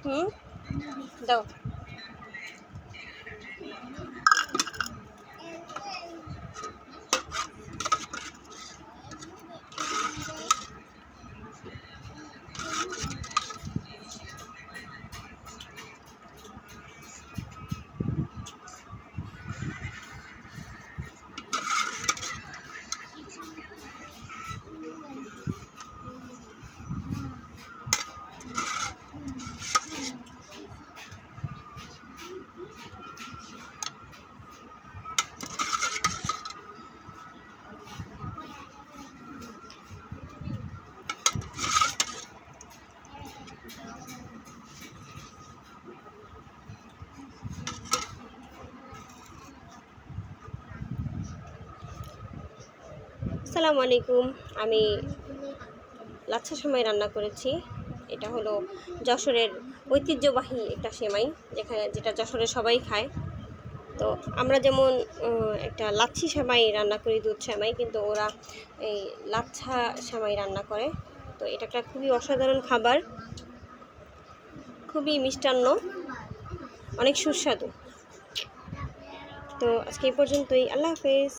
হুম, দাও। আসসালামু আলাইকুম। আমি লাচ্ছা সেমাই রান্না করেছি। এটা হলো যশোরের ঐতিহ্যবাহী একটা সেমাই, যেটা যশোরে সবাই খায়। তো আমরা যেমন একটা লাচ্ছি সেমাই রান্না করি, দুধ সেমাই, কিন্তু ওরা এই লাচ্ছা সেমাই রান্না করে। তো এটা একটা খুবই অসাধারণ খাবার, খুবই মিষ্টান্ন, অনেক সুস্বাদু। তো আজকে এই পর্যন্তই। আল্লাহ হাফেজ।